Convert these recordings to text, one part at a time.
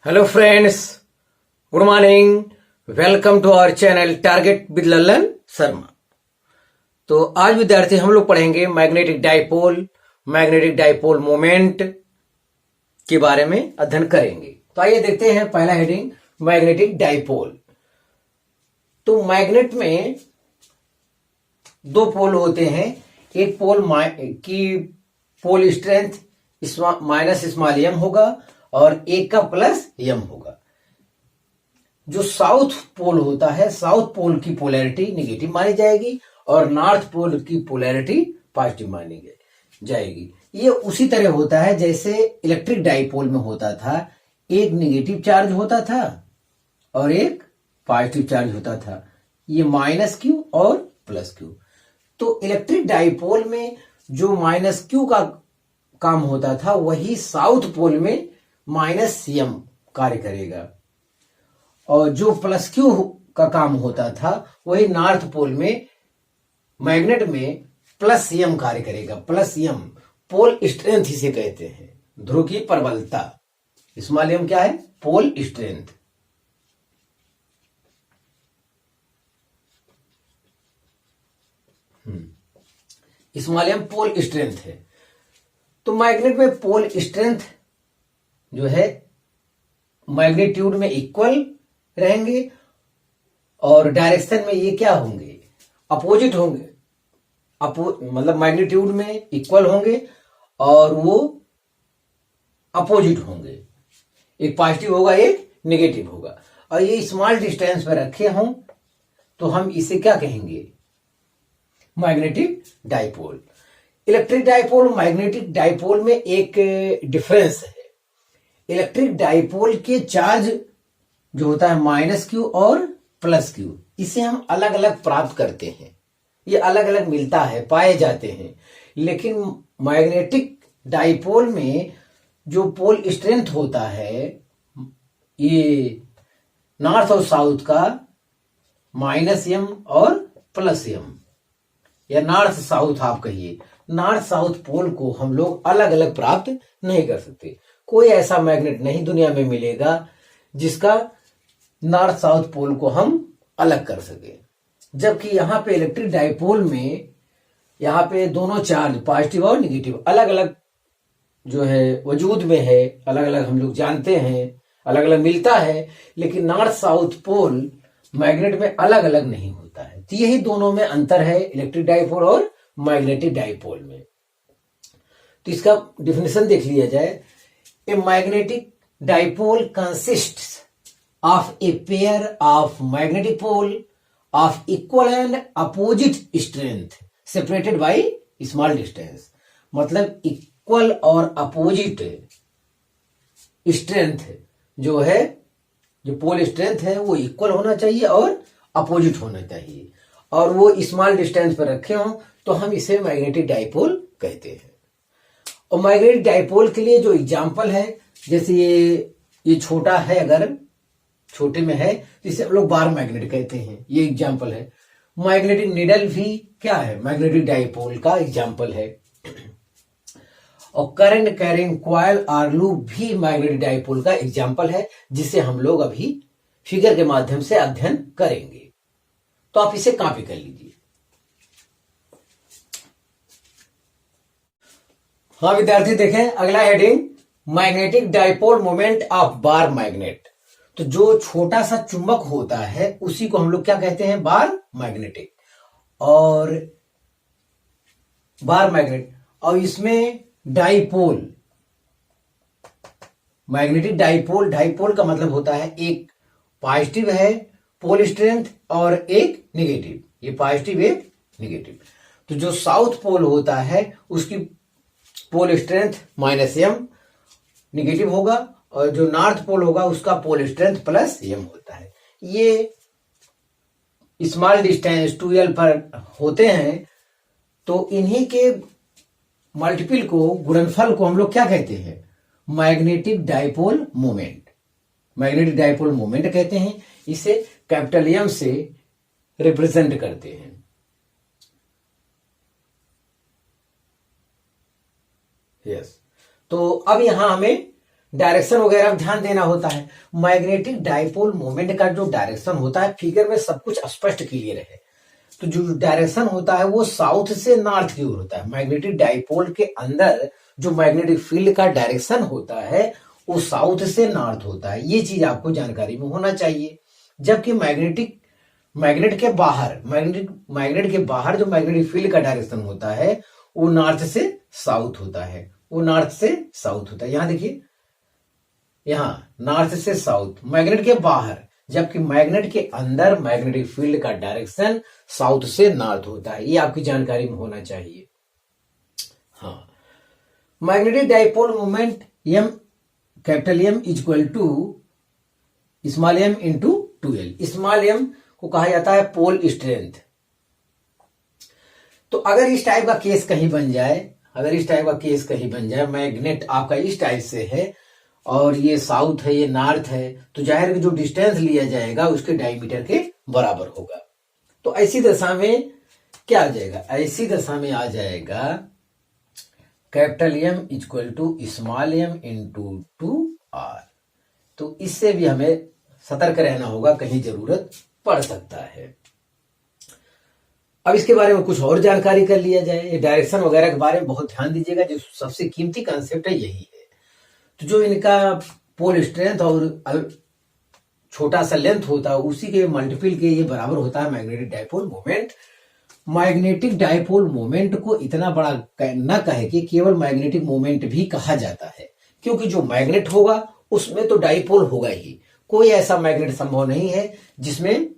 Hello friends, good morning. Welcome to our channel target with Lalan Sharma. तो आज विद्यार्थी हम लोग पढ़ेंगे मैग्नेटिक डाइपोल मोमेंट के बारे में अध्ययन करेंगे। तो आइए देखते हैं पहला हेडिंग, मैग्नेटिक डाइपोल। तो मैग्नेट में दो पोल होते हैं। एक पोल की pole strength minus small m होगा और एक का प्लस एम होगा। जो साउथ पोल होता है, साउथ पोल की पोलैरिटी निगेटिव मानी जाएगी और नॉर्थ पोल की पोलैरिटी पॉजिटिव मानी जाएगी। ये उसी तरह होता है जैसे इलेक्ट्रिक डाइपोल में होता था, एक निगेटिव चार्ज होता था और एक पॉजिटिव चार्ज होता था। ये माइनस क्यू और प्लस क्यू। तो इलेक्ट्रिक डाइपोल में जो माइनस क्यू का काम होता था वही साउथ पोल में माइनस एम कार्य करेगा, और जो प्लस क्यू का काम होता था वही नॉर्थ पोल में मैग्नेट में प्लस एम कार्य करेगा। प्लस एम पोल स्ट्रेंथ इसे कहते हैं, ध्रुव की प्रबलता। स्मॉल एम क्या है? Pole strength. Small m pole strength है। तो मैग्नेट में पोल स्ट्रेंथ जो है मैग्नीट्यूड में इक्वल रहेंगे और डायरेक्शन में ये क्या होंगे? अपोजिट होंगे। मतलब मैग्नीट्यूड में इक्वल होंगे और वो अपोजिट होंगे। एक पॉजिटिव होगा, एक नेगेटिव होगा। और ये स्मॉल डिस्टेंस पर रखे हों तो हम इसे क्या कहेंगे? Magnetic dipole. Electric dipole magnetic dipole में एक डिफरेंस है। इलेक्ट्रिक डाइपोल के चार्ज जो होता है माइनस क्यू और प्लस क्यू, इसे हम अलग अलग प्राप्त करते हैं। ये अलग अलग मिलता है, पाए जाते हैं। लेकिन मैग्नेटिक डाइपोल में जो पोल स्ट्रेंथ होता है, ये नॉर्थ और साउथ का माइनस एम और प्लस एम, या नॉर्थ साउथ आप कहिए, नॉर्थ साउथ पोल को हम लोग अलग अलग प्राप्त नहीं कर सकते। कोई ऐसा मैग्नेट नहीं दुनिया में मिलेगा जिसका नॉर्थ साउथ पोल को हम अलग कर सके। जबकि यहां पे इलेक्ट्रिक डाइपोल में यहां पे दोनों चार्ज पॉजिटिव और नेगेटिव अलग अलग जो है वजूद में है, अलग अलग हम लोग जानते हैं, अलग अलग मिलता है। लेकिन नॉर्थ साउथ पोल मैग्नेट में अलग अलग नहीं होता है। तो यही दोनों में अंतर है, इलेक्ट्रिक डाइपोल और मैग्नेटिक डाइपोल में। तो इसका डिफिनेशन देख लिया जाए। A magnetic dipole consists of a pair of magnetic pole of equal and opposite strength separated by small distance। मतलब इक्वल और अपोजिट स्ट्रेंथ जो है, जो पोल स्ट्रेंथ है वो इक्वल होना चाहिए और अपोजिट होना चाहिए, और वो स्मॉल डिस्टेंस पर रखे हों तो हम इसे मैग्नेटिक डाइपोल कहते हैं। और मैग्नेटिक डाइपोल के लिए जो एग्जाम्पल है, जैसे ये छोटा है, अगर छोटे में है तो इसे हम लोग बार मैग्नेट कहते हैं। ये एग्जाम्पल है। मैग्नेटिक निडल भी क्या है? मैग्नेटिक डाइपोल का एग्जाम्पल है। और करंट कैरिंग कॉइल और लूप भी मैग्नेटिक डाइपोल का एग्जाम्पल है, जिसे हम लोग अभी फिगर के माध्यम से अध्ययन करेंगे। तो आप इसे कॉपी कर लीजिए। हाँ विद्यार्थी, देखें अगला heading, magnetic dipole moment of bar magnet. तो जो छोटा सा चुंबक होता है उसी को हम लोग क्या कहते हैं? बार मैग्नेटिक। और बार मैग्नेट, और इसमें डाइपोल, मैग्नेटिक डाइपोल, डाइपोल का मतलब होता है एक पॉजिटिव है पोल स्ट्रेंथ और एक नेगेटिव। ये पॉजिटिव, एक नेगेटिव। तो जो साउथ पोल होता है उसकी pole strength minus m negative होगा, और जो नॉर्थ पोल होगा उसका पोल स्ट्रेंथ प्लस एम होता है। ये स्मॉल डिस्टेंस 2l पर होते हैं। तो इन्हीं के मल्टीपल को, गुणनफल को हम लोग क्या कहते हैं? Magnetic dipole moment. Magnetic dipole moment कहते हैं। इसे कैपिटल एम से रिप्रेजेंट करते हैं। यस। तो अब यहां हमें डायरेक्शन वगैरह ध्यान देना होता है। मैग्नेटिक डाइपोल मोमेंट का जो डायरेक्शन होता है, फिगर में सब कुछ स्पष्ट क्लियर है। तो जो डायरेक्शन होता है वो साउथ से नॉर्थ की ओर होता है। मैग्नेटिक डाइपोल के अंदर जो मैग्नेटिक फील्ड का डायरेक्शन होता है वो साउथ से नॉर्थ होता है। ये चीज आपको जानकारी में होना चाहिए। जबकि मैग्नेट के बाहर जो मैग्नेटिक फील्ड का डायरेक्शन होता है वो नॉर्थ से साउथ होता है। यहां देखिए, यहां नॉर्थ से साउथ मैग्नेट के बाहर, जबकि मैग्नेट के अंदर मैग्नेटिक फील्ड का डायरेक्शन साउथ से नॉर्थ होता है। ये आपकी जानकारी में होना चाहिए। हाँ, magnetic dipole moment capital M equal to small m into 2L। Small m को कहा जाता है पोल स्ट्रेंथ। तो अगर इस टाइप का केस कहीं बन जाए, मैग्नेट आपका इस टाइप से है और ये साउथ है, ये नॉर्थ है, तो जाहिर है जो डिस्टेंस लिया जाएगा उसके डायमीटर के बराबर होगा। तो ऐसी दशा में क्या आ जाएगा? ऐसी दशा में आ जाएगा capital M equal to small m into 2R। तो इससे भी हमें सतर्क रहना होगा, कहीं जरूरत पड़ सकता है। अब इसके बारे में कुछ और जानकारी कर लिया जाए। ये डायरेक्शन वगैरह के बारे में बहुत ध्यान दीजिएगा, जो सबसे कीमती कंसेप्ट है यही है। तो जो इनका पोल स्ट्रेंथ और छोटा सा लेंथ होता है उसी के मल्टीपल के ये बराबर होता है magnetic dipole moment. Magnetic dipole moment को इतना बड़ा न कहे कि केवल मैग्नेटिक मोमेंट भी कहा जाता है, क्योंकि जो मैग्नेट होगा उसमें तो डाइपोल होगा ही। कोई ऐसा मैग्नेट संभव नहीं है जिसमें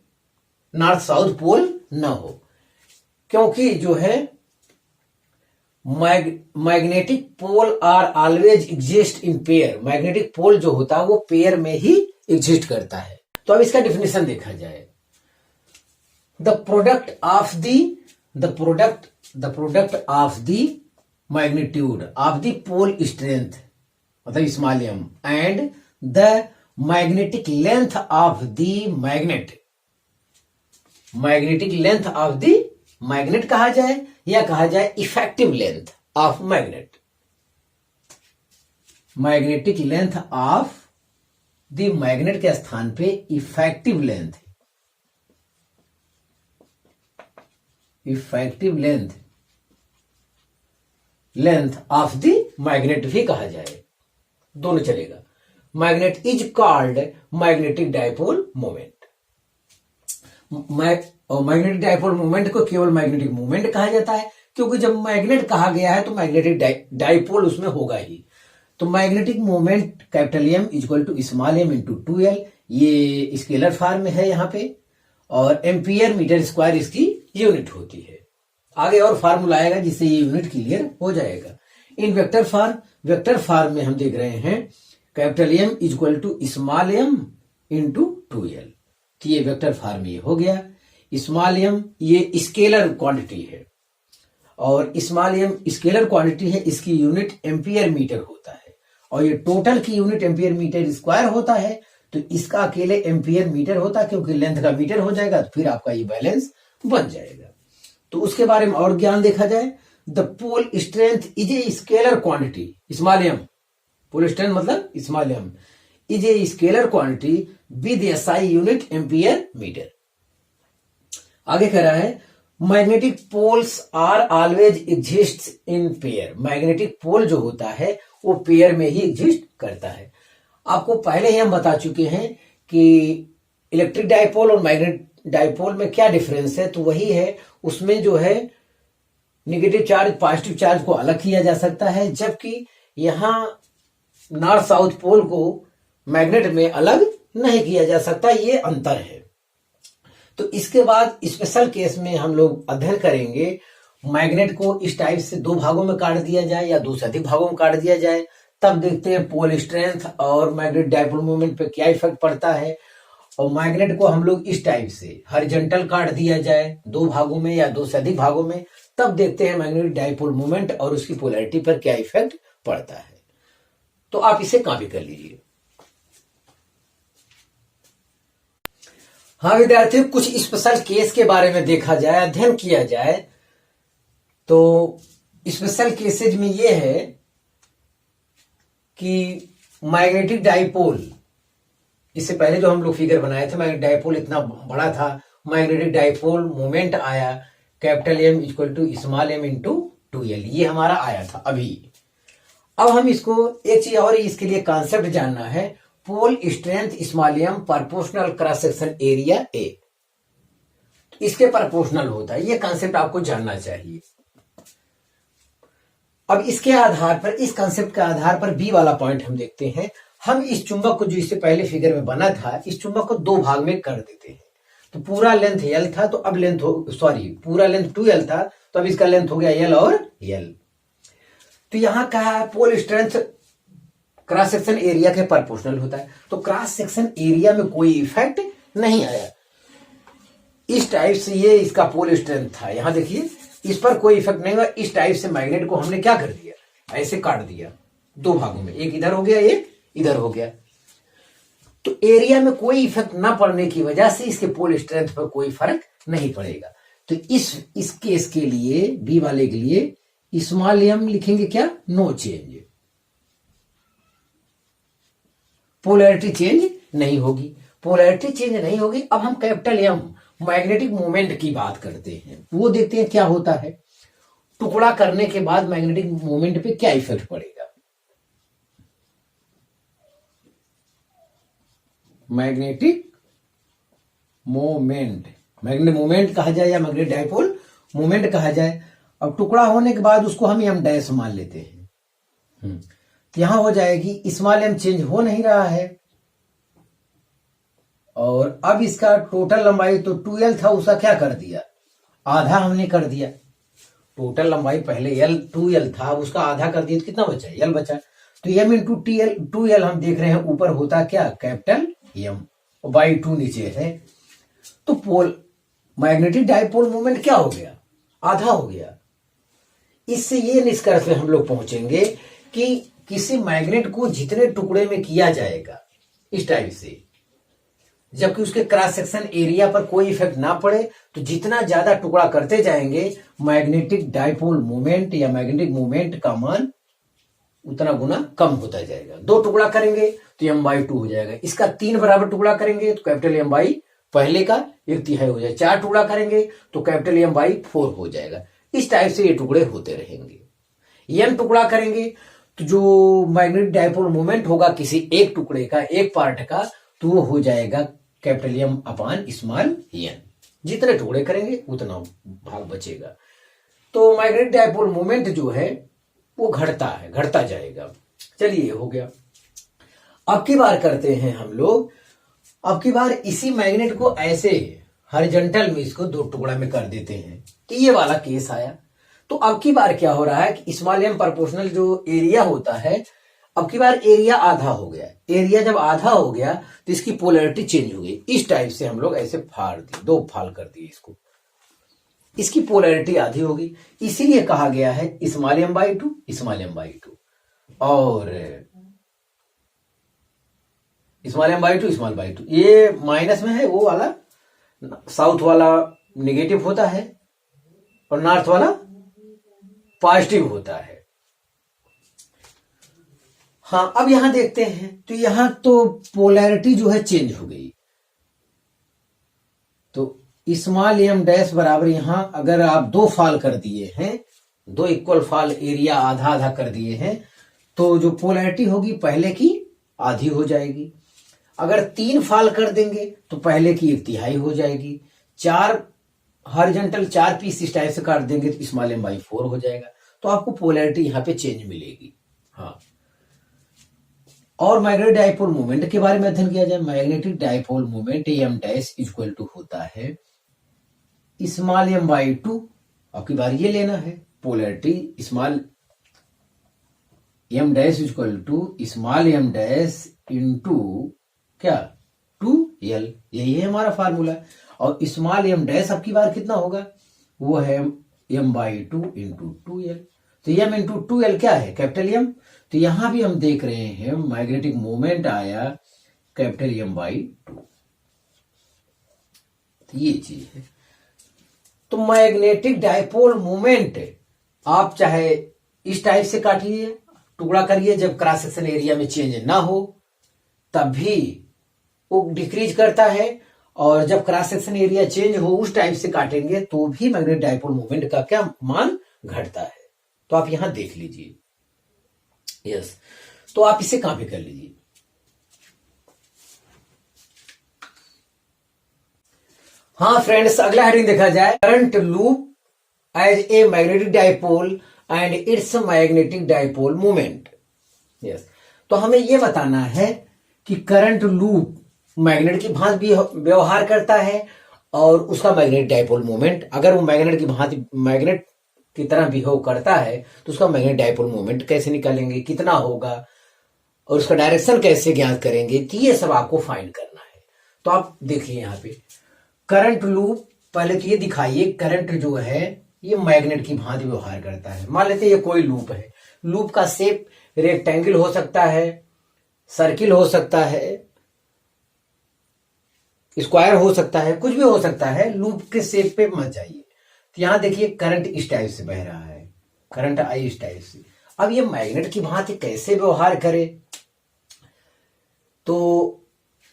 नॉर्थ साउथ पोल न हो, क्योंकि जो है magnetic pole are always exist in pair. Magnetic pole जो होता है वो पेयर में ही एग्जिस्ट करता है। तो अब इसका डिफिनेशन देखा जाए। The product of the magnitude of the pole strength मतलब small m and the magnetic length of the magnet कहा जाए या कहा जाए effective length of magnetic length of the magnet के स्थान पे effective length of the magnet भी कहा जाए, दोनों चलेगा। Magnet is called magnetic dipole moment. और मैग्नेटिक डाइपोल मोमेंट को केवल मैग्नेटिक मोमेंट कहा जाता है, क्योंकि जब मैग्नेट कहा गया है तो मैग्नेटिक डाइपोल उसमें होगा ही। तो magnetic moment capital M equal to small m into 2L, ये स्केलर फॉर्म में है यहाँ पे, और एम्पियर मीटर स्क्वायर इसकी यूनिट होती है। आगे और फार्मूला आएगा जिससे ये यूनिट क्लियर हो जाएगा। इन वेक्टर फॉर्म में हम देख रहे हैं capital M equal to small m into 2L। तो ये वेक्टर फॉर्म ये हो गया। स्मॉल m ये स्केलर क्वांटिटी है और स्मॉल m स्केलर क्वांटिटी है, इसकी यूनिट एम्पियर मीटर होता है और ये टोटल की यूनिट एम्पियर मीटर स्क्वायर होता है। तो इसका अकेले एम्पियर मीटर होता है, क्योंकि लेंथ का मीटर हो जाएगा तो फिर आपका ये बैलेंस बन जाएगा। तो उसके बारे में और ज्ञान देखा जाए। The pole strength is a scalar quantity small m, pole strength मतलब small m is a scalar quantity with SI unit ampere metre. आगे कह रहा है magnetic poles are always exist in pair. Magnetic pole जो होता है वो pair में ही एग्जिस्ट करता है। आपको पहले ही हम बता चुके हैं कि इलेक्ट्रिक डाइपोल और मैग्नेटिक डाइपोल में क्या डिफरेंस है। तो वही है, उसमें जो है नेगेटिव चार्ज पॉजिटिव चार्ज को अलग किया जा सकता है, जबकि यहां नॉर्थ साउथ पोल को मैग्नेट में अलग नहीं किया जा सकता। ये अंतर है। तो इसके बाद स्पेशल केस में हम लोग अध्ययन करेंगे मैग्नेट को इस टाइप से दो भागों में काट दिया जाए या दो से अधिक भागों में काट दिया जाए, तब देखते हैं पोल स्ट्रेंथ और मैग्नेट डाइपोल मोमेंट पे क्या इफेक्ट पड़ता है। और मैग्नेट को हम लोग इस टाइप से हॉरिजॉन्टल काट दिया जाए दो भागों में या दो से अधिक भागों में, तब देखते हैं मैग्नेटिक डाइपोल मोमेंट और उसकी पोलैरिटी पर क्या इफेक्ट पड़ता है। तो आप इसे कॉपी कर लीजिए। हाँ विद्यार्थियों, कुछ स्पेशल केस के बारे में देखा जाए, अध्ययन किया जाए। तो स्पेशल केसेज में यह है कि मैग्नेटिक डाइपोल, इससे पहले जो हम लोग फिगर बनाए थे मैग्नेटिक डाइपोल इतना बड़ा था, मैग्नेटिक डाइपोल मोमेंट आया capital M equal to small m into 2l, ये हमारा आया था अभी। अब हम इसको एक चीज और इसके लिए कॉन्सेप्ट जानना है, pole strength small m proportional cross section area A, इसके प्रोपोर्शनल होता है, ये कॉन्सेप्ट आपको जानना चाहिए। अब इसके आधार पर, इस कॉन्सेप्ट के आधार पर बी वाला पॉइंट हम देखते हैं। हम इस चुंबक को जो इससे पहले फिगर में बना था, इस चुंबक को दो भाग में कर देते हैं। तो पूरा लेंथ l था, तो अब लेंथ हो, सॉरी पूरा लेंथ 2l था, तो अब इसका लेंथ हो गया l और l। तो यहां कहा है pole strength cross section area के प्रोपोर्शनल होता है, तो क्रॉस सेक्शन एरिया में कोई इफेक्ट नहीं आया। इस टाइप से ये इसका पोल स्ट्रेंथ था, यहां देखिए इस पर कोई इफेक्ट नहीं हुआ। इस टाइप से मैग्नेट को हमने क्या कर दिया, ऐसे काट दिया दो भागों में, एक इधर हो गया एक इधर हो गया। तो एरिया में कोई इफेक्ट ना पड़ने की वजह से इसके पोल स्ट्रेंथ पर कोई फर्क नहीं पड़ेगा। तो इस केस के लिए, बी वाले के लिए स्मॉल एम लिखेंगे क्या, नो चेंज, पोलैरिटी चेंज नहीं होगी, पोलैरिटी चेंज नहीं होगी। अब हम कैपिटल एम मैग्नेटिक मोमेंट की बात करते हैं, वो देखते हैं क्या होता है, टुकड़ा करने के बाद मैग्नेटिक मोमेंट पे क्या इफेक्ट पड़ेगा। मैग्नेटिक मोमेंट, मैग्नेटिक मोमेंट कहा जाए या मैग्नेटिक डाइपोल मोमेंट कहा जाए। अब टुकड़ा होने के बाद उसको हम एम डैश मान लेते हैं, तो यहां हो जाएगी स्मॉल एम चेंज हो नहीं रहा है, और अब इसका टोटल लंबाई तो 2l था, उसका क्या कर दिया, आधा हमने कर दिया। टोटल लंबाई पहले l 2l था, उसका आधा कर दिया तो कितना बचा, l बचा। तो m इंटू 2l हम देख रहे हैं ऊपर होता क्या, कैपिटल m, और बाई 2 नीचे है। तो पोल मैग्नेटिक डाइपोल मोमेंट क्या हो गया, आधा हो गया। इससे ये निष्कर्ष पे हम लोग पहुंचेंगे कि किसी मैग्नेट को जितने टुकड़े में किया जाएगा इस टाइप से, जबकि उसके क्रॉस सेक्शन एरिया पर कोई इफेक्ट ना पड़े, तो जितना ज्यादा टुकड़ा करते जाएंगे मैग्नेटिक डाइपोल मोमेंट या मैग्नेटिक मोमेंट का मान उतना गुना कम होता जाएगा। 2 टुकड़ा करेंगे तो m/2 हो जाएगा, इसका 3 बराबर टुकड़ा करेंगे तो कैपिटल M पहले का 1/3 हो जाएगा, 4 टुकड़ा करेंगे तो कैपिटल M/4 हो जाएगा। इस टाइप से ये टुकड़े होते रहेंगे। m टुकड़ा करेंगे तो जो मैग्नेटिक डाइपोल मोमेंट होगा किसी एक टुकड़े का, एक पार्ट का, तो वो हो जाएगा कैपिटल M अपान स्मॉल n। जितने टुकड़े करेंगे उतना भाग बचेगा। तो मैग्नेटिक डाइपोल मोमेंट जो है वो घटता है, घटता जाएगा। चलिए हो गया। अब की बार करते हैं हम लोग, अब की बार इसी मैग्नेट को ऐसे हॉरिजॉन्टल में इसको 2 टुकड़ा में कर देते हैं, तो ये वाला केस आया। तो अब की बार क्या हो रहा है कि स्मॉल एम प्रोपोर्शनल जो एरिया होता है, अब की बार एरिया आधा हो गया। एरिया जब आधा हो गया तो इसकी पोलैरिटी चेंज हो गई। इस टाइप से हम लोग ऐसे फाड़ दिए, 2 फाल कर दिए इसको, इसकी पोलैरिटी आधी होगी। इसीलिए कहा गया है स्मॉल m/2 स्मॉल m/2, और स्मॉल m/2 स्मॉल m/2। ये माइनस में है, वो वाला साउथ वाला नेगेटिव होता है और नॉर्थ वाला पॉजिटिव होता है। हाँ, अब यहां देखते हैं तो यहां तो पोलैरिटी जो है चेंज हो गई। तो स्मॉल m डैश बराबर यहां अगर आप 2 फाल कर दिए हैं, 2 इक्वल फाल, एरिया आधा आधा कर दिए हैं, तो जो पोलैरिटी होगी पहले की आधी हो जाएगी। अगर 3 फाल कर देंगे तो पहले की 1/3 हो जाएगी। 4 हॉरिजॉन्टल 4 पीस इस टाइप से काट देंगे तो स्मॉल m/4 हो जाएगा। तो आपको पोलैरिटी यहां पे चेंज मिलेगी। हाँ, और मैग्नेटिक डाइपोल मोमेंट के बारे में अध्ययन किया जाए। Magnetic dipole moment m dash equal to होता है स्मॉल m/2। आपकी बार ये लेना है, polarity small m dash equal to small m dash into क्या 2l, यही है हमारा फार्मूला। और स्मॉल m डैश आपकी बार कितना होगा, वो है m/2 इंटू 2l। तो m इंटू 2l क्या है, कैपिटल M। तो यहां भी हम देख रहे हैं मैग्नेटिक मोमेंट आया कैपिटल M/2। तो ये चीज है। तो मैग्नेटिक डाइपोल मोमेंट आप चाहे इस टाइप से काटिए टुकड़ा करिए, जब क्रॉस सेक्शन एरिया में चेंज ना हो तब भी वो डिक्रीज करता है, और जब क्रॉस सेक्शन एरिया चेंज हो उस टाइप से काटेंगे तो भी मैग्नेटिक डाइपोल मोमेंट का क्या मान घटता है। तो आप यहां देख लीजिए। यस, तो आप इसे कॉपी कर लीजिए। हाँ फ्रेंड्स, अगला हेडिंग देखा जाए, current loop as a magnetic dipole and its magnetic dipole moment. Yes, तो हमें यह बताना है कि करंट लूप मैग्नेट की भांति भी व्यवहार करता है और उसका मैग्नेटिक डाइपोल मोमेंट, अगर वो मैग्नेट की भांति मैग्नेट की तरह बिहेव करता है तो उसका मैग्नेटिक डाइपोल मोमेंट कैसे निकालेंगे, कितना होगा, और उसका डायरेक्शन कैसे ज्ञात करेंगे, तो ये सब आपको फाइंड करना है। तो आप देखिए यहाँ पे करंट लूप, पहले तो ये दिखाइए करंट जो है ये मैग्नेट की भांति व्यवहार करता है। मान लेते हैं ये कोई लूप है, लूप का शेप रेक्टेंगल हो सकता है, सर्किल हो सकता है, स्क्वायर हो सकता है, कुछ भी हो सकता है, लूप के शेप पे मत जाइए। तो यहां देखिए करंट इस टाइप से बह रहा है, करंट आई इस टाइप से। अब ये मैग्नेट की भांति कैसे व्यवहार करे, तो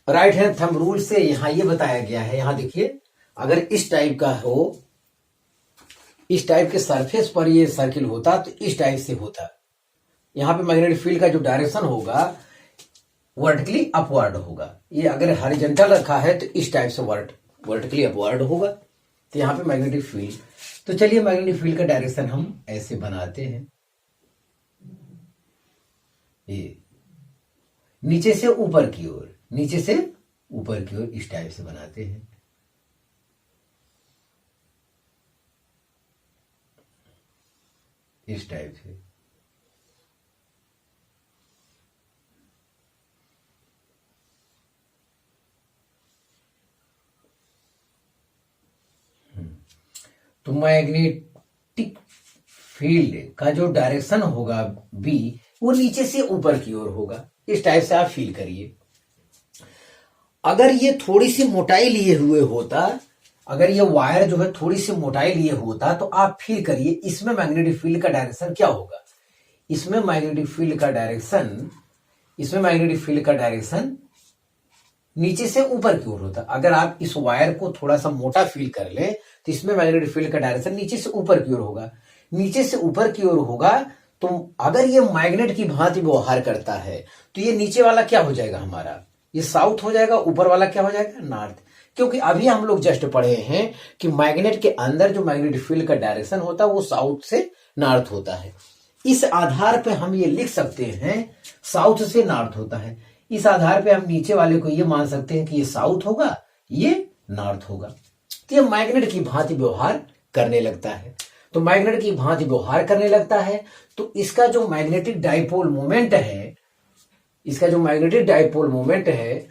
राइट हैंड थंब रूल से यहां ये बताया गया है। यहां देखिए अगर इस टाइप का हो, इस टाइप के सरफेस पर ये सर्किल होता तो इस टाइप से होता। यहां पे मैग्नेटिक फील्ड का जो डायरेक्शन होगा वर्टिकली अपवर्ड होगा। ये अगर हॉरिजॉन्टल रखा है तो इस टाइप से वर्टिकली अपवर्ड होगा। तो यहाँ पे मैग्नेटिक फील्ड, तो चलिए मैग्नेटिक फील्ड का डायरेक्शन हम ऐसे बनाते हैं, ये नीचे से ऊपर की ओर, नीचे से ऊपर की ओर इस टाइप से बनाते हैं। इस टाइप से तो मैग्नेटिक फील्ड का जो डायरेक्शन होगा बी, वो नीचे से ऊपर की ओर होगा। इस टाइप से आप फील करिए। अगर ये थोड़ी सी मोटाई लिए हुए होता, अगर ये वायर जो है थोड़ी सी मोटाई लिए होता तो आप फील करिए इसमें मैग्नेटिक फील्ड का डायरेक्शन क्या होगा। इसमें मैग्नेटिक फील्ड का डायरेक्शन, इसमें मैग्नेटिक फील्ड का डायरेक्शन नीचे से ऊपर की ओर होता। अगर आप इस वायर को थोड़ा सा मोटा फील कर ले तो इसमें मैग्नेटिक फील्ड का डायरेक्शन नीचे से ऊपर की ओर होगा। नीचे से ऊपर की ओर होगा तो अगर ये मैग्नेट की भांति व्यवहार करता है तो ये नीचे वाला क्या हो जाएगा हमारा, ये साउथ हो जाएगा, ऊपर वाला क्या हो जाएगा, नॉर्थ। क्योंकि अभी हम लोग जस्ट पढ़े हैं कि मैग्नेट के अंदर जो मैग्नेटिक फील्ड का डायरेक्शन होता है वो साउथ से नॉर्थ होता है। इस आधार पे हम ये लिख सकते हैं साउथ से नॉर्थ होता है। इस आधार पे हम नीचे वाले को ये मान सकते हैं कि ये साउथ होगा, ये नॉर्थ होगा। तो ये मैग्नेट की भांति व्यवहार करने लगता है। तो मैग्नेट की भांति व्यवहार करने लगता है तो इसका जो मैग्नेटिक डाइपोल मोमेंट है, इसका जो मैग्नेटिक डाइपोल मोमेंट है,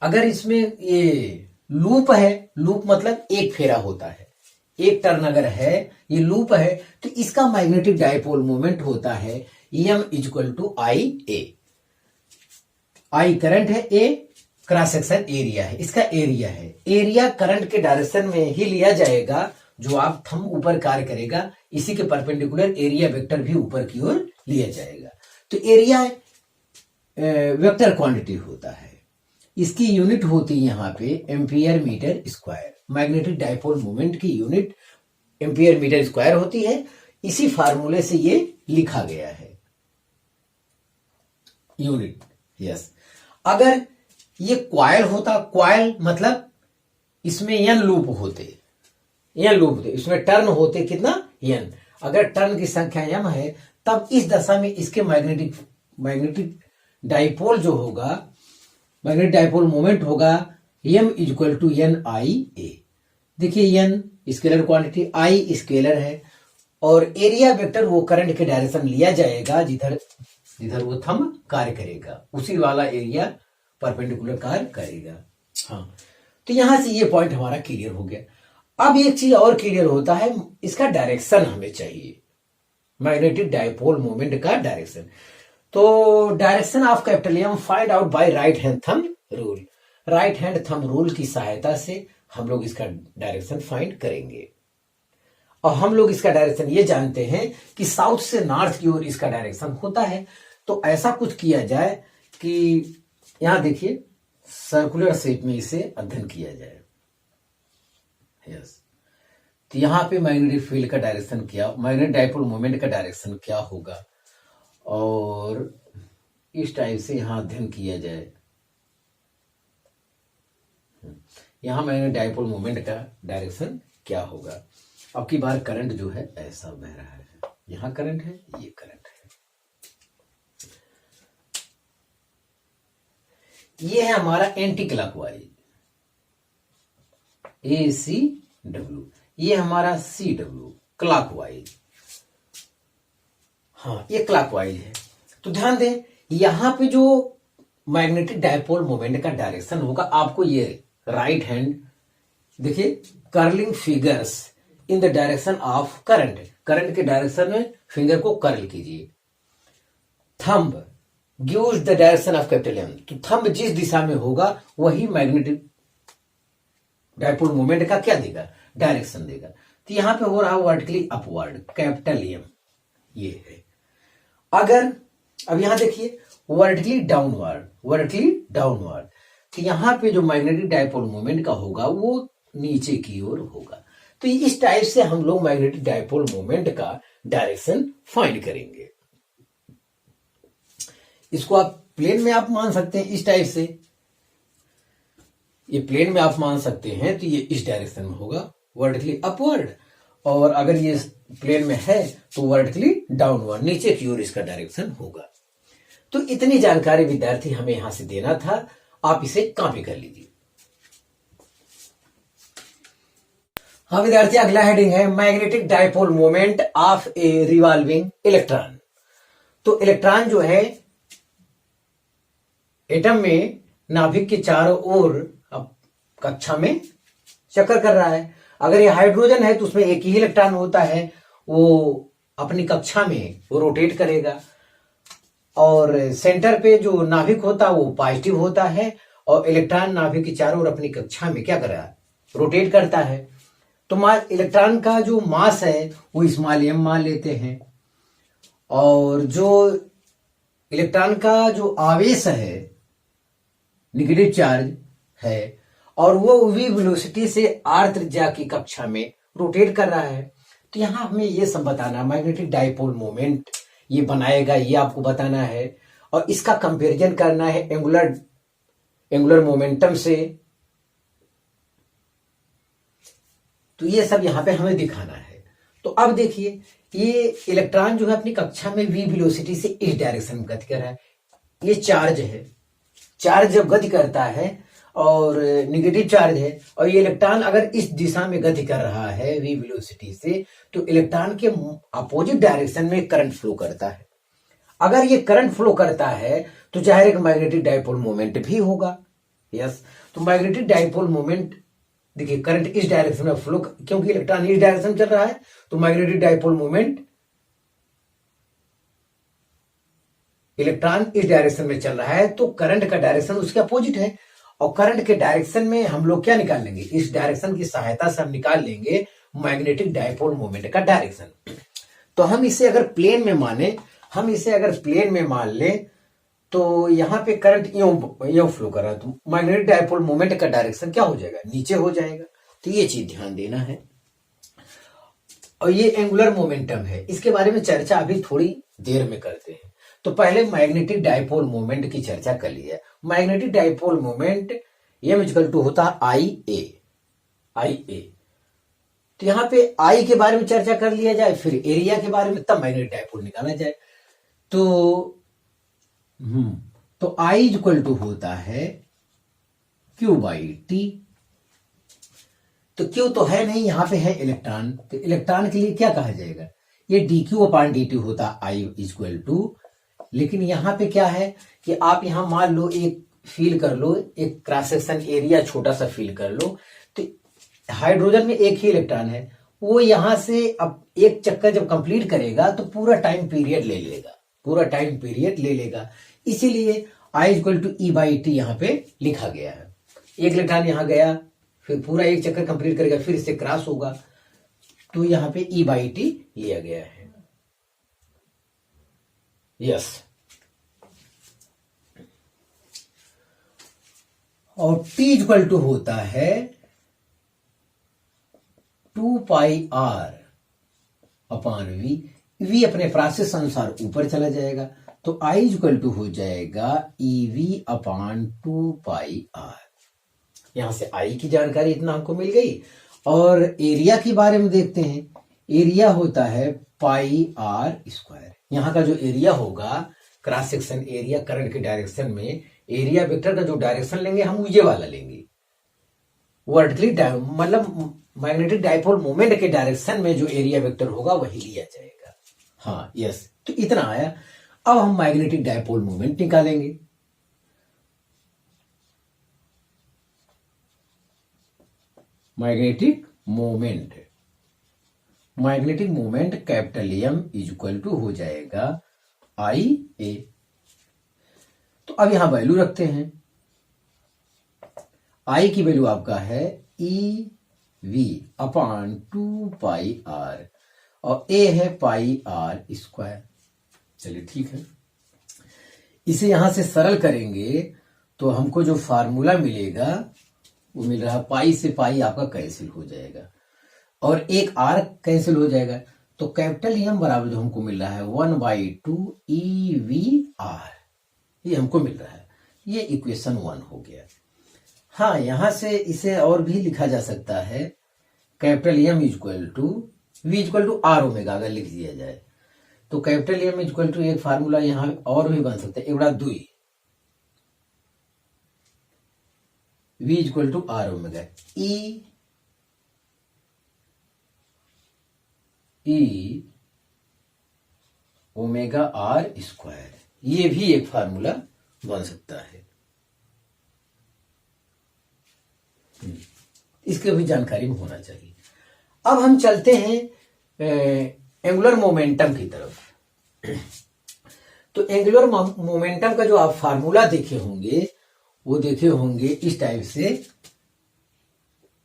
अगर इसमें ये लूप है, लूप मतलब एक फेरा होता है, एक टर्न अगर है, ये लूप है, तो इसका मैग्नेटिक डाइपोल मोमेंट होता है M equal to I A. I current है, ए क्रॉस सेक्शन एरिया है, इसका एरिया है। एरिया करंट के डायरेक्शन में ही लिया जाएगा, जो आप थंब ऊपर कार्य करेगा इसी के परपेंडिकुलर एरिया वेक्टर भी ऊपर की ओर लिया जाएगा। तो एरिया वेक्टर क्वांटिटी होता है, इसकी यूनिट होती है यहां पे ampere metre square. Magnetic dipole moment की यूनिट एम्पियर मीटर स्क्वायर होती है। इसी फार्मूले से ये लिखा गया है यूनिट। यस, अगर ये क्वाइल होता, क्वाइल मतलब इसमें एन लूप होते, एन लूप होते, इसमें टर्न होते कितना, एन। अगर टर्न की संख्या एम है तब इस दशा में इसके मैग्नेटिक डाइपोल जो होगा, मैग्नेटिक डाइपोल मोमेंट होगा एम इक्वल टू एन आई ए। देखिए एन स्केलर क्वांटिटी, आई स्केलर है, और एरिया वेक्टर वो करंट के डायरेक्शन लिया जाएगा जिधर जिधर वो थंब कार्य करेगा, उसी वाला एरिया परपेंडिकुलर कार्य करेगा। हाँ, तो यहां से ये पॉइंट हमारा क्लियर हो गया। अब एक चीज और क्लियर होता है, इसका डायरेक्शन हमें चाहिए, मैग्नेटिक डाइपोल मोमेंट का डायरेक्शन। तो direction of capital M find out by right hand thumb rule. Right hand thumb rule की सहायता से हम लोग इसका डायरेक्शन फाइंड करेंगे। और हम लोग इसका डायरेक्शन ये जानते हैं कि साउथ से नॉर्थ की ओर इसका डायरेक्शन होता है। तो ऐसा कुछ किया जाए कि यहां देखिए सर्कुलर शेप में इसे अध्ययन किया जाए। यस, तो यहां पे मैग्नेटिक फील्ड का डायरेक्शन क्या, मैग्नेटिक डाइपोल मोमेंट का डायरेक्शन क्या होगा, और इस टाइप से यहां अध्ययन किया जाए। यहां मैग्नेटिक डाइपोल मोमेंट का डायरेक्शन क्या होगा। अब की बार करंट जो है ऐसा बह रहा है, यहां करंट है, ये करंट है, ये है हमारा एंटी क्लॉकवाइज ACW, ये हमारा CW क्लॉकवाइज। हाँ, ये क्लॉकवाइज है। तो ध्यान दें, यहां पे जो मैग्नेटिक डाइपोल मोमेंट का डायरेक्शन होगा, आपको ये राइट हैंड देखिए curling figures in the direction of current, current के डायरेक्शन में फिंगर को कर्ल कीजिए। Thumb gives the direction of capital M, तो थंब जिस दिशा में होगा वही मैग्नेटिक डाइपोल मोमेंट का क्या देगा, डायरेक्शन देगा। तो यहां पे हो रहा वर्टिकली अपवर्ड, कैपिटल M ये है। अगर अब यहां देखिए वर्टिकली डाउनवर्ड, वर्टिकली डाउनवर्ड, तो यहां पे जो मैग्नेटिक डाइपोल मोमेंट का होगा वो नीचे की ओर होगा। तो इस टाइप से हम लोग मैग्नेटिक डाइपोल मोमेंट का डायरेक्शन फाइंड करेंगे। इसको आप प्लेन में आप मान सकते हैं इस टाइप से, ये प्लेन में आप मान सकते हैं, तो ये इस डायरेक्शन में होगा वर्टिकली अपवर्ड, और अगर ये प्लेन में है तो वर्टिकली डाउनवर्ड, नीचे की ओर इसका डायरेक्शन होगा। तो इतनी जानकारी विद्यार्थी हमें यहां से देना था, आप इसे कॉपी कर लीजिए। हाँ विद्यार्थी, अगला हेडिंग है magnetic dipole moment of A revolving electron. तो इलेक्ट्रॉन जो है एटम में नाभिक के चारों ओर कक्षा में चक्कर कर रहा है। अगर ये हाइड्रोजन है तो उसमें एक ही इलेक्ट्रॉन होता है, वो अपनी कक्षा में वो रोटेट करेगा, और सेंटर पे जो नाभिक होता है वो पॉजिटिव होता है, और इलेक्ट्रॉन नाभिक के चारों ओर अपनी कक्षा में क्या कर रहा है, रोटेट करता है। तो इलेक्ट्रॉन का जो मास है वो स्मॉल m मान लेते हैं, और जो इलेक्ट्रॉन का जो आवेश है नेगेटिव चार्ज है, और वो v वेलोसिटी से r त्रिज्या की कक्षा में रोटेट कर रहा है। तो यहां हमें ये सब बताना, मैग्नेटिक डाइपोल मोमेंट ये बनाएगा, ये आपको बताना है, और इसका कंपैरिजन करना है एंगुलर मोमेंटम से। तो ये सब यहां पे हमें दिखाना है। तो अब देखिए ये इलेक्ट्रॉन जो है अपनी कक्षा में v वेलोसिटी से इस डायरेक्शन में गति कर रहा है। ये चार्ज है, चार्ज जब गति करता है और नेगेटिव चार्ज है, और ये इलेक्ट्रॉन अगर इस दिशा में गति कर रहा है v वेलोसिटी से, तो इलेक्ट्रॉन के अपोजिट डायरेक्शन में करंट फ्लो करता है। अगर ये करंट फ्लो करता है तो जाहिर एक मैग्नेटिक डाइपोल मोमेंट भी होगा। यस, तो मैग्नेटिक डाइपोल मोमेंट देखिए, करंट इस डायरेक्शन में फ्लो, क्योंकि इलेक्ट्रॉन इस डायरेक्शन में चल रहा है, तो मैग्नेटिक डाइपोल मोमेंट, इलेक्ट्रॉन इस डायरेक्शन में चल रहा है तो करंट का डायरेक्शन उसके अपोजिट है, और करंट के डायरेक्शन में हम लोग क्या निकाल लेंगे, इस डायरेक्शन की सहायता से हम निकाल लेंगे मैग्नेटिक डाइपोल मोमेंट का डायरेक्शन। तो हम इसे अगर प्लेन में माने, हम इसे अगर प्लेन में मान लें, तो यहां पे करंट यूं फ्लो कर रहा है, तो मैग्नेटिक डाइपोल मोमेंट का डायरेक्शन क्या हो जाएगा, नीचे हो जाएगा। तो ये चीज ध्यान देना है। और ये एंगुलर मोमेंटम है, इसके बारे में चर्चा अभी थोड़ी देर में करते हैं। तो पहले मैग्नेटिक डाइपोल मोमेंट की चर्चा कर लिया। Magnetic dipole moment M equal to होता है IA। तो यहां पे I के बारे में चर्चा कर लिया जाए, फिर एरिया के बारे में, तब मैग्नेटिक डाइपोल निकाला जाए। तो I इक्वल टू होता है Q/T। तो Q तो है नहीं, यहां पे है इलेक्ट्रॉन, तो इलेक्ट्रॉन के लिए क्या कहा जाएगा, ये dQ/dt होता I इक्वल टू। लेकिन यहां पे क्या है कि आप यहां मान लो एक फील कर लो, एक क्रॉस सेक्शन एरिया छोटा सा फील कर लो, तो हाइड्रोजन में एक ही इलेक्ट्रॉन है, वो यहां से अब एक चक्कर जब कंप्लीट करेगा तो पूरा टाइम पीरियड ले लेगा, पूरा टाइम पीरियड ले लेगा। इसीलिए I इक्वल टू E/T यहां पे लिखा गया है। एक इलेक्ट्रॉन यहां गया, फिर पूरा एक चक्कर कंप्लीट करेगा, फिर इससे क्रॉस होगा, तो यहां पे E बाई टी लिया गया है। यस, और T इक्वल टू होता है 2 पाई R अपान V। V अपने प्रोसेस अनुसार ऊपर चला जाएगा, तो I इक्वल टू हो जाएगा EV अपान 2 पाई R। यहां से I की जानकारी इतना हमको मिल गई। और एरिया के बारे में देखते हैं। एरिया होता है पाई R स्क्वायर। यहां का जो एरिया होगा, क्रॉस सेक्शन एरिया करंट के डायरेक्शन में, एरिया वेक्टर का जो डायरेक्शन लेंगे हम ये वाला लेंगे, वर्टिकली मतलब मैग्नेटिक डाइपोल मोमेंट के डायरेक्शन में जो एरिया वेक्टर होगा वही लिया जाएगा। हाँ, यस, तो इतना आया। अब हम मैग्नेटिक डाइपोल मोमेंट निकालेंगे। Magnetic moment capital M is equal to हो जाएगा आई ए। तो अब यहां वैल्यू रखते हैं। आई की वैल्यू आपका है E V upon 2 pi are, और ए है पाई आर स्क्वायर। चलिए ठीक है, इसे यहां से सरल करेंगे तो हमको जो फार्मूला मिलेगा वो मिल रहा है, पाई से पाई आपका कैंसिल हो जाएगा और एक आर कैंसिल हो जाएगा, तो कैपिटल एम बराबर जो हमको मिल रहा है 1/2 ई वी आर, ये हमको मिल रहा है। ये इक्वेशन 1 हो गया। हाँ, यहां से इसे और भी लिखा जा सकता है, capital M equal to v equal to r omega अगर लिख दिया जाए, तो कैपिटल एम इक्वल टू एक फार्मूला यहां और भी बन सकता है, 1/2 v equal to r omega e omega r square. ये भी एक फार्मूला बन सकता है। इसके भी जानकारी में होना चाहिए। अब हम चलते हैं एंगुलर मोमेंटम की तरफ। तो एंगुलर मोमेंटम का जो आप फार्मूला देखे होंगे वो देखे होंगे इस टाइप से।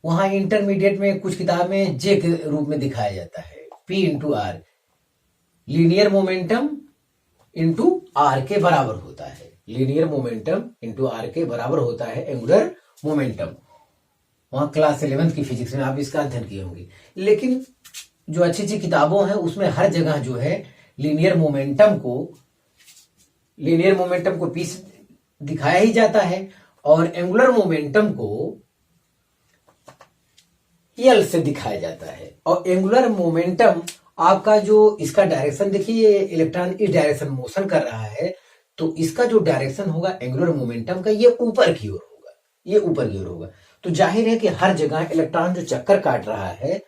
वहां इंटरमीडिएट में कुछ किताब में जे के रूप में दिखाया जाता है, P into r, linear momentum into r के बराबर होता है। लीनियर मोमेंटम इंटू आर के बराबर होता है एंगुलर मोमेंटम। वहां क्लास 11th की फिजिक्स में आप इसका अध्ययन किए होंगे। लेकिन जो अच्छी अच्छी किताबों हैं उसमें हर जगह जो है लीनियर मोमेंटम को P से दिखाया ही जाता है और एंगुलर मोमेंटम को L से दिखाया जाता है। और एंगुलर मोमेंटम आपका जो इसका डायरेक्शन देखिए, इलेक्ट्रॉन इस डायरेक्शन मोशन कर रहा है, तो इसका जो डायरेक्शन होगा एंगुलर मोमेंटम का, ये ऊपर की ओर होगा। तो जाहिर है कि हर जगह इलेक्ट्रॉन जो चक्कर काट रहा है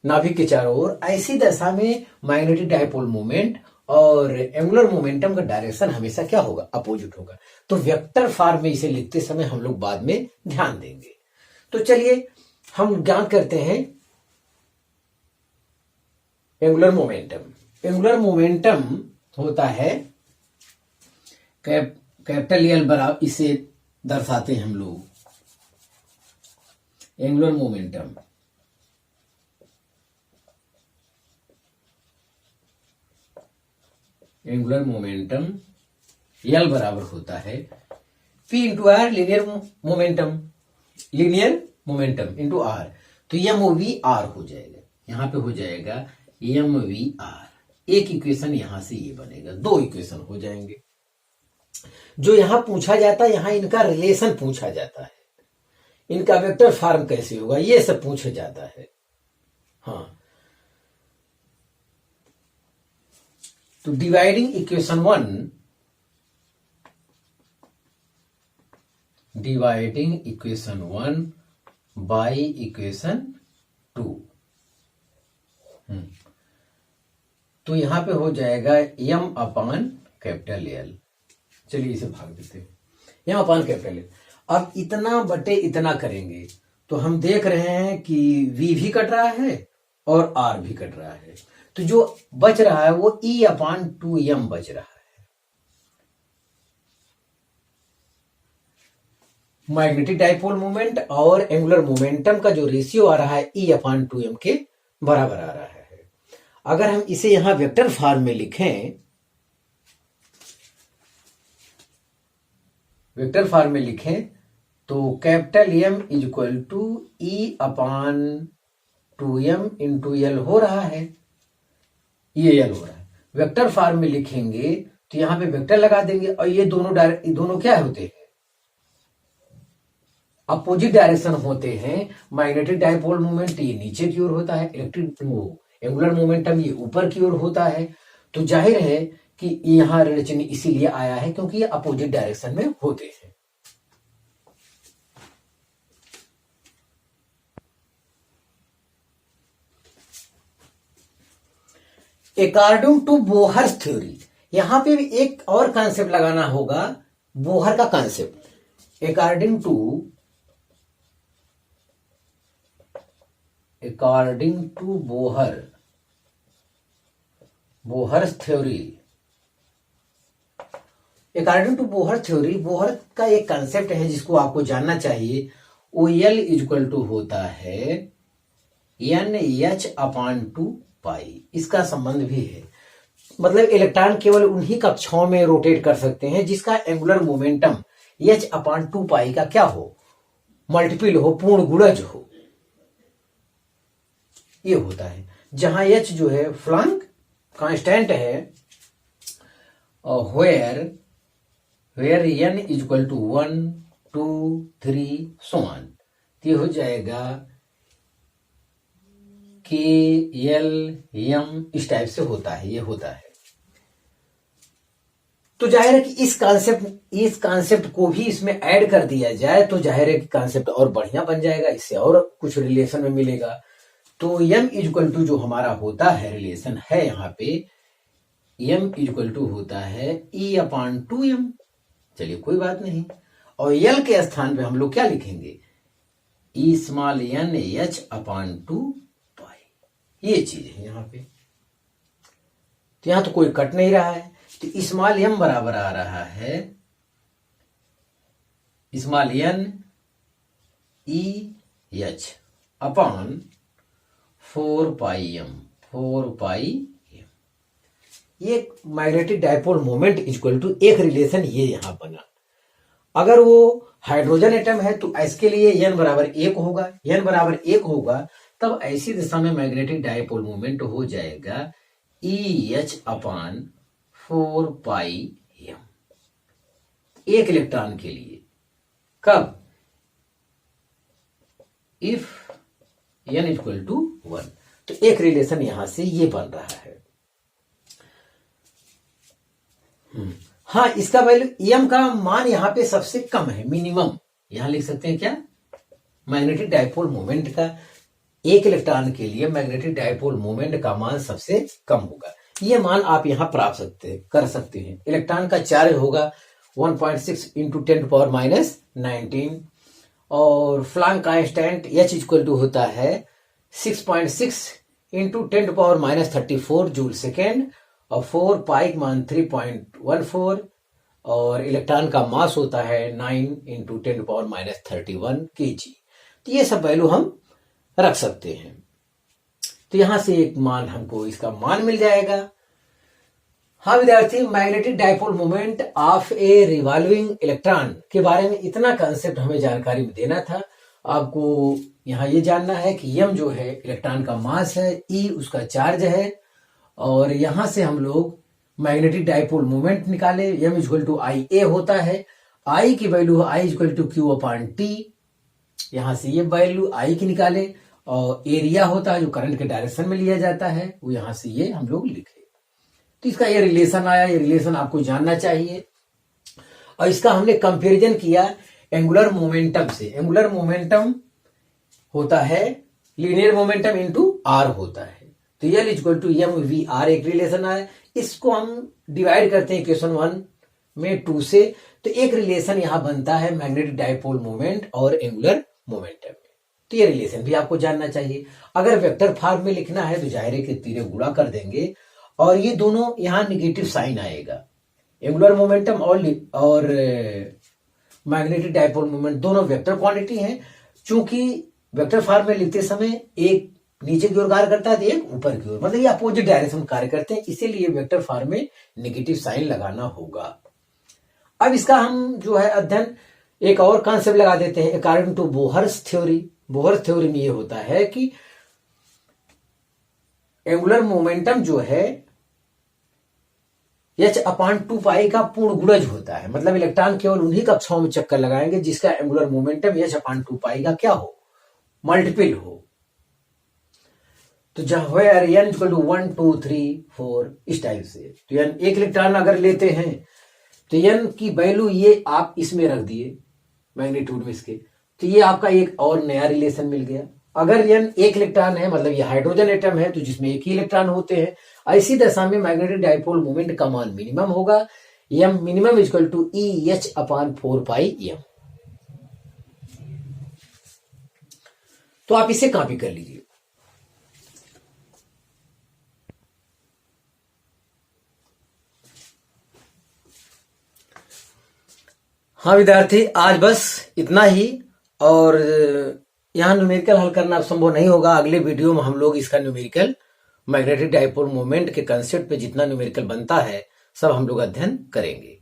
नाभिक के चारों ओर, ऐसी दशा में मैग्नेटिक डाइपोल मोमेंट और एंगुलर मोमेंटम का डायरेक्शन हमेशा क्या होगा, अपोजिट होगा। तो वेक्टर फॉर्म में इसे लिखते समय हम लोग बाद में ध्यान देंगे। तो चलिए हम ज्ञात करते हैं एंगुलर मोमेंटम होता है कैपिटल एल बराबर, इसे दर्शाते हैं हम लोग एंगुलर मोमेंटम एल बराबर होता है P into r, linear momentum into r, तो एम वी आर हो जाएगा। यहां पे हो जाएगा एम वी आर। एक इक्वेशन यहां से ये बनेगा, 2 इक्वेशन हो जाएंगे। जो यहां पूछा जाता है, यहां इनका रिलेशन पूछा जाता है, इनका वेक्टर फॉर्म कैसे होगा ये सब पूछा जाता है। हाँ, तो डिवाइडिंग इक्वेशन 1 बाई इक्वेशन 2, तो यहां पे हो जाएगा एम अपान कैपिटल एल। चलिए इसे भाग देते हैं, एम अपान कैपिटल एल। अब इतना बटे इतना करेंगे तो हम देख रहे हैं कि V भी कट रहा है और R भी कट रहा है, तो जो बच रहा है वो E अपान 2m बच रहा है। मैग्नेटिक डाइपोल मोमेंट और एंगुलर मोमेंटम का जो रेशियो आ रहा है E/2m के बराबर आ रहा है। अगर हम इसे यहां वेक्टर फॉर्म में लिखें, वेक्टर फॉर्म में लिखें तो capital M is equal to E/2m into L हो रहा है, ये L हो रहा है। वेक्टर फॉर्म में लिखेंगे तो यहां पे वेक्टर लगा देंगे और ये दोनों क्या होते हैं, अपोजिट डायरेक्शन होते हैं। मैग्नेटिक डाइपोल मोमेंट ये नीचे की ओर होता है, इलेक्ट्रिक एंगुलर मोमेंटम ये ऊपर की ओर होता है। तो जाहिर है कि यहां ऋण चिन्ह इसीलिए आया है क्योंकि ये अपोजिट डायरेक्शन में होते हैं। अकॉर्डिंग टू बोहर्स थ्योरी, यहां पे भी एक और कॉन्सेप्ट लगाना होगा, बोहर का concept. According to Bohr's theory, according to Bohr theory, Bohr का एक कॉन्सेप्ट है जिसको आपको जानना चाहिए। ओ एल इक्वल टू होता है NH/2π, इसका संबंध भी है। मतलब इलेक्ट्रॉन केवल उन्हीं कक्षाओं में रोटेट कर सकते हैं जिसका एंगुलर मोमेंटम H/2π का क्या हो, मल्टीपल हो, पूर्ण गुणज हो, ये होता है। जहां H जो है फ्लैंक कांस्टेंट है और where N is equal to 1 2 3 so on, ये हो जाएगा KLM, इस टाइप से होता है, ये होता है। तो जाहिर है कि इस कॉन्सेप्ट को भी इसमें ऐड कर दिया जाए तो जाहिर है कि कॉन्सेप्ट और बढ़िया बन जाएगा, इससे और कुछ रिलेशन में मिलेगा। तो M इक्वल टू जो हमारा होता है रिलेशन है यहाँ पे, M इक्वल टू होता है E/2m। चलिए कोई बात नहीं, और L के स्थान पे हम लोग क्या लिखेंगे, E/NH/2π, ये चीज है यहाँ पे। तो यहां तो कोई कट नहीं रहा है, तो स्मॉल m बराबर आ रहा है स्मॉल n EH/4πm। ये magnetic dipole moment equal to एक रिलेशन ये यहां बना। अगर वो हाइड्रोजन एटम है तो इसके लिए n बराबर 1 होगा, n बराबर 1 होगा तब ऐसी दिशा में मैग्नेटिक डाइपोल मोमेंट हो जाएगा EH/4πm, एक इलेक्ट्रॉन के लिए। कब, इफ n इक्वल टू 1। तो एक रिलेशन यहां से ये बन रहा है। हाँ, इसका वैल्यू m का मान यहां पे सबसे कम है, मिनिमम। यहां लिख सकते हैं क्या, मैग्नेटिक डाइपोल मोमेंट का एक इलेक्ट्रॉन के लिए मैग्नेटिक डाइपोल मोमेंट का मान सबसे कम होगा। ये मान आप यहां प्राप्त कर सकते हैं। इलेक्ट्रॉन का चार्ज होगा 1.6 इंटू 10⁻19 और Planck constant H equal to होता है 6.6 इंटू 10⁻34 जूल सेकेंड और 4 पाई का मान 3.14 और इलेक्ट्रॉन का मास होता है 9 इंटू 10⁻31 kg। तो ये सब वैल्यू हम रख सकते हैं। तो यहां से एक मान हमको इसका मान मिल जाएगा। हाँ विद्यार्थी, magnetic dipole moment of A revolving electron के बारे में इतना कंसेप्ट हमें जानकारी में देना था। आपको यहाँ ये जानना है कि m जो है इलेक्ट्रॉन का मास है, E उसका चार्ज है, और यहां से हम लोग मैग्नेटिक डाइपोल मोमेंट निकाले। m इक्वल टू आई ए होता है, I की value I equal to Q/T। यहां से ये वैल्यू I की निकाले और एरिया होता है जो करंट के डायरेक्शन में लिया जाता है, वो यहां से ये हम लोग लिखे। तो इसका ये रिलेशन आया, ये रिलेशन आपको जानना चाहिए। और इसका हमने कंपैरिजन किया एंगुलर मोमेंटम से। एंगुलर मोमेंटम होता है लीनियर मोमेंटम इनटू r होता है। तो L इक्वल टू mv/r एक रिलेशन आया। इसको हम डिवाइड करते हैं क्वेश्चन 1 में 2 से, तो एक रिलेशन यहां बनता है मैग्नेटिक डाइपोल मोमेंट और एंगुलर मोमेंटम में। तो ये रिलेशन भी आपको जानना चाहिए। अगर वेक्टर फॉर्म में लिखना है तो जाहिर है कि तीरे गुणा कर देंगे और ये दोनों यहां निगेटिव साइन आएगा। एंगुलर मोमेंटम और मैग्नेटिक डाइपोल मोमेंट दोनों वेक्टर क्वांटिटी हैं। चूंकि वेक्टर फॉर्म में लिखते समय एक नीचे की ओर कार्य करता है तो एक ऊपर की ओर, मतलब ये अपोजिट डायरेक्शन में कार्य करते हैं, इसीलिए वेक्टर फॉर्म में नेगेटिव साइन लगाना होगा। अब इसका हम जो है अध्ययन एक और कॉन्सेप्ट लगा देते हैं according to Bohr's theory. Bohr's theory में ये होता है कि एंगुलर मोमेंटम जो है h/2π का पूर्ण गुणज होता है, मतलब इलेक्ट्रॉन केवल उन्हीं कक्षाओं में चक्कर लगाएंगे जिसका एंगुलर मोमेंटम h/2π का क्या हो, मल्टीपल हो। तो जहां n = 1 2 3 4 इस टाइप से, तो n एक इलेक्ट्रॉन अगर लेते हैं तो n की वैल्यू ये आप इसमें रख दिए मैग्नीट्यूड में इसके, तो ये आपका एक और नया रिलेशन मिल गया। अगर n एक इलेक्ट्रॉन है, मतलब ये हाइड्रोजन एटम है, तो जिसमें एक ही इलेक्ट्रॉन होते हैं, ऐसी दशा में मैग्नेटिक डाइपोल मोमेंट का मान मिनिमम होगा, m मिनिमम = EH/4πm। तो आप इसे कॉपी कर लीजिए। हाँ विद्यार्थी, आज बस इतना ही, और यहाँ न्यूमेरिकल हल करना संभव नहीं होगा। अगले वीडियो में हम लोग इसका न्यूमेरिकल मैग्नेटिक डाइपोल मोमेंट के कंसेप्ट पे जितना न्यूमेरिकल बनता है सब हम लोग अध्ययन करेंगे।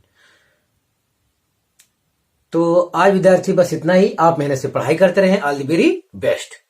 तो आज विद्यार्थी बस इतना ही, आप मेहनत से पढ़ाई करते रहें। All the very best.